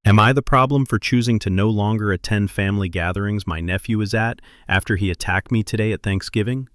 Am I the problem for choosing to no longer attend family gatherings my nephew is at after he attacked me today at Thanksgiving?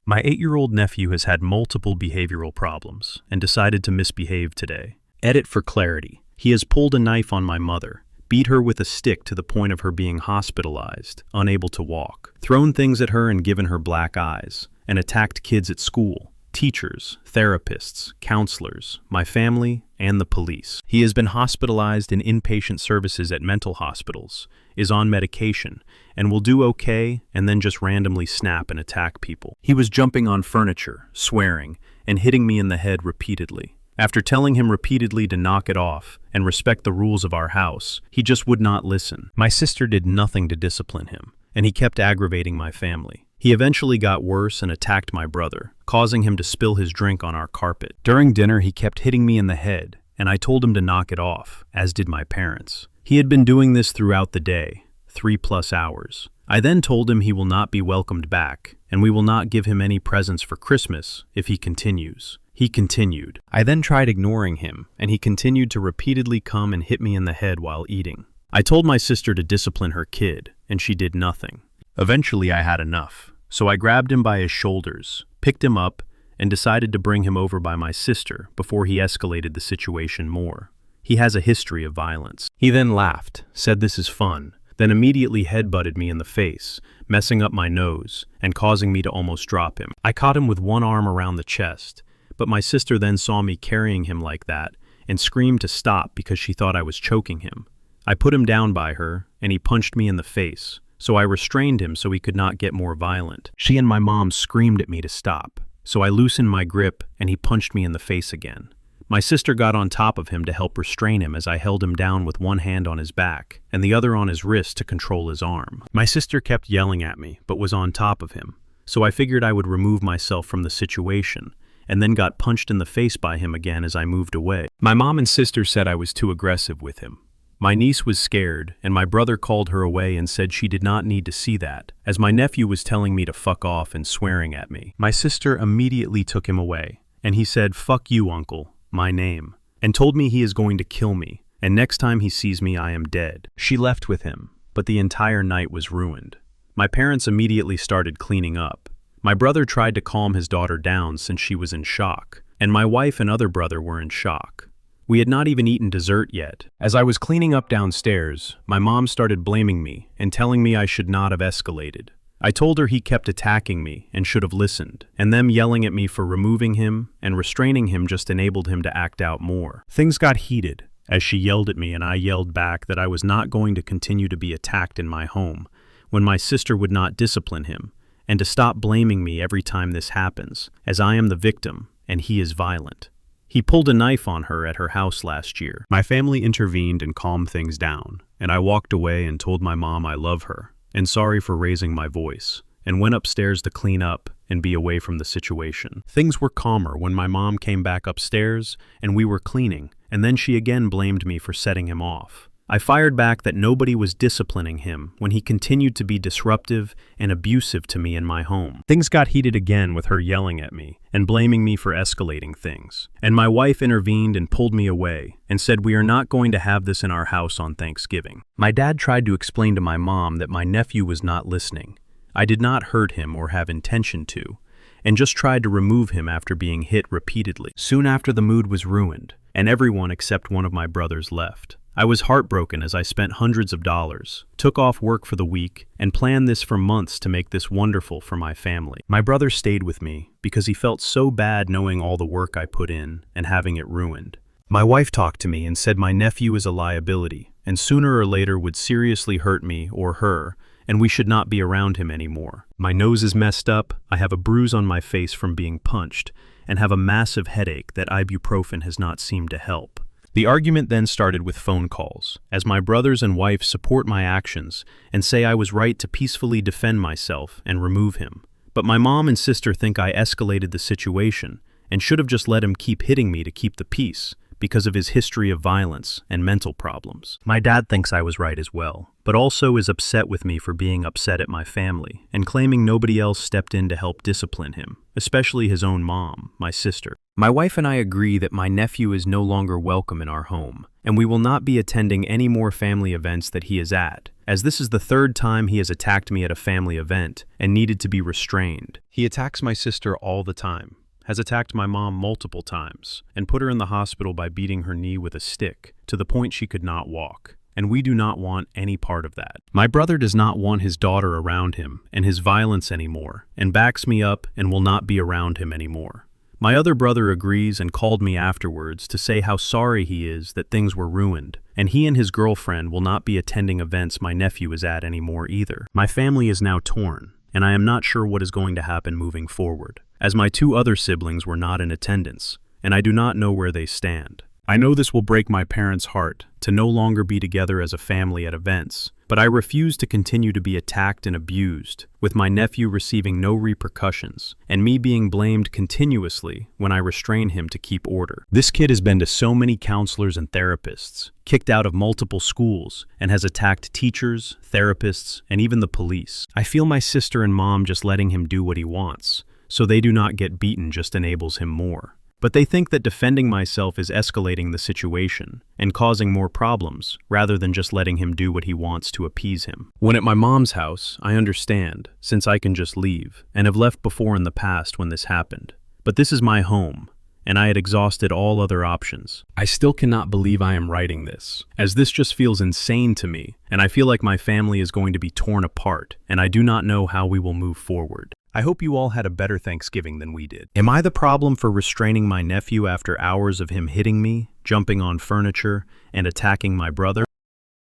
My 8-year-old nephew has had multiple behavioral problems and decided to misbehave today. Edit for clarity. He has pulled a knife on my mother, beat her with a stick to the point of her being hospitalized, unable to walk, thrown things at her and given her black eyes, and attacked kids at school, teachers, therapists, counselors, my family, and the police. He has been hospitalized in inpatient services at mental hospitals, is on medication, and will do okay and then just randomly snap and attack people. He was jumping on furniture, swearing, and hitting me in the head repeatedly. After telling him repeatedly to knock it off and respect the rules of our house, he just would not listen. My sister did nothing to discipline him, and he kept aggravating my family. He eventually got worse and attacked my brother, causing him to spill his drink on our carpet. During dinner, he kept hitting me in the head, and I told him to knock it off, as did my parents. He had been doing this throughout the day, 3+ hours. I then told him he will not be welcomed back, and we will not give him any presents for Christmas if he continues. He continued. I then tried ignoring him, and he continued to repeatedly come and hit me in the head while eating. I told my sister to discipline her kid, and she did nothing. Eventually, I had enough, so I grabbed him by his shoulders, picked him up, and decided to bring him over by my sister before he escalated the situation more. He has a history of violence. He then laughed, said this is fun, then immediately headbutted me in the face, messing up my nose and causing me to almost drop him. I caught him with one arm around the chest, but my sister then saw me carrying him like that and screamed to stop because she thought I was choking him. I put him down by her, and he punched me in the face, so I restrained him so he could not get more violent. She and my mom screamed at me to stop, so I loosened my grip and he punched me in the face again. My sister got on top of him to help restrain him as I held him down with one hand on his back and the other on his wrist to control his arm. My sister kept yelling at me but was on top of him, so I figured I would remove myself from the situation and then got punched in the face by him again as I moved away. My mom and sister said I was too aggressive with him. My niece was scared, and my brother called her away and said she did not need to see that, as my nephew was telling me to fuck off and swearing at me. My sister immediately took him away, and he said, "Fuck you, uncle, my name," and told me he is going to kill me, and next time he sees me I am dead. She left with him, but the entire night was ruined. My parents immediately started cleaning up. My brother tried to calm his daughter down since she was in shock, and my wife and other brother were in shock. We had not even eaten dessert yet. As I was cleaning up downstairs, my mom started blaming me and telling me I should not have escalated. I told her he kept attacking me and should have listened, and them yelling at me for removing him and restraining him just enabled him to act out more. Things got heated as she yelled at me and I yelled back that I was not going to continue to be attacked in my home when my sister would not discipline him, and to stop blaming me every time this happens, as I am the victim and he is violent. He pulled a knife on her at her house last year. My family intervened and calmed things down, and I walked away and told my mom I love her, and sorry for raising my voice, and went upstairs to clean up and be away from the situation. Things were calmer when my mom came back upstairs and we were cleaning, and then she again blamed me for setting him off. I fired back that nobody was disciplining him when he continued to be disruptive and abusive to me in my home. Things got heated again with her yelling at me and blaming me for escalating things. And my wife intervened and pulled me away and said we are not going to have this in our house on Thanksgiving. My dad tried to explain to my mom that my nephew was not listening. I did not hurt him or have intention to, and just tried to remove him after being hit repeatedly. Soon after, the mood was ruined, and everyone except one of my brothers left. I was heartbroken as I spent hundreds of dollars, took off work for the week, and planned this for months to make this wonderful for my family. My brother stayed with me because he felt so bad knowing all the work I put in and having it ruined. My wife talked to me and said my nephew is a liability and sooner or later would seriously hurt me or her, and we should not be around him anymore. My nose is messed up, I have a bruise on my face from being punched, and have a massive headache that ibuprofen has not seemed to help. The argument then started with phone calls, as my brothers and wife support my actions and say I was right to peacefully defend myself and remove him. But my mom and sister think I escalated the situation and should have just let him keep hitting me to keep the peace because of his history of violence and mental problems. My dad thinks I was right as well, but also is upset with me for being upset at my family and claiming nobody else stepped in to help discipline him, especially his own mom, my sister. My wife and I agree that my nephew is no longer welcome in our home, and we will not be attending any more family events that he is at, as this is the third time he has attacked me at a family event and needed to be restrained. He attacks my sister all the time, has attacked my mom multiple times, and put her in the hospital by beating her knee with a stick to the point she could not walk. And we do not want any part of that. My brother does not want his daughter around him and his violence anymore, and backs me up and will not be around him anymore. My other brother agrees and called me afterwards to say how sorry he is that things were ruined, and he and his girlfriend will not be attending events my nephew is at anymore either. My family is now torn, and I am not sure what is going to happen moving forward, as my two other siblings were not in attendance, and I do not know where they stand. I know this will break my parents' heart to no longer be together as a family at events, but I refuse to continue to be attacked and abused, with my nephew receiving no repercussions, and me being blamed continuously when I restrain him to keep order. This kid has been to so many counselors and therapists, kicked out of multiple schools, and has attacked teachers, therapists, and even the police. I feel my sister and mom just letting him do what he wants, so they do not get beaten just enables him more. But they think that defending myself is escalating the situation and causing more problems rather than just letting him do what he wants to appease him. When at my mom's house, I understand, since I can just leave, and have left before in the past when this happened. But this is my home, and I had exhausted all other options. I still cannot believe I am writing this, as this just feels insane to me, and I feel like my family is going to be torn apart, and I do not know how we will move forward. I hope you all had a better Thanksgiving than we did. Am I the problem for restraining my nephew after hours of him hitting me, jumping on furniture, and attacking my brother?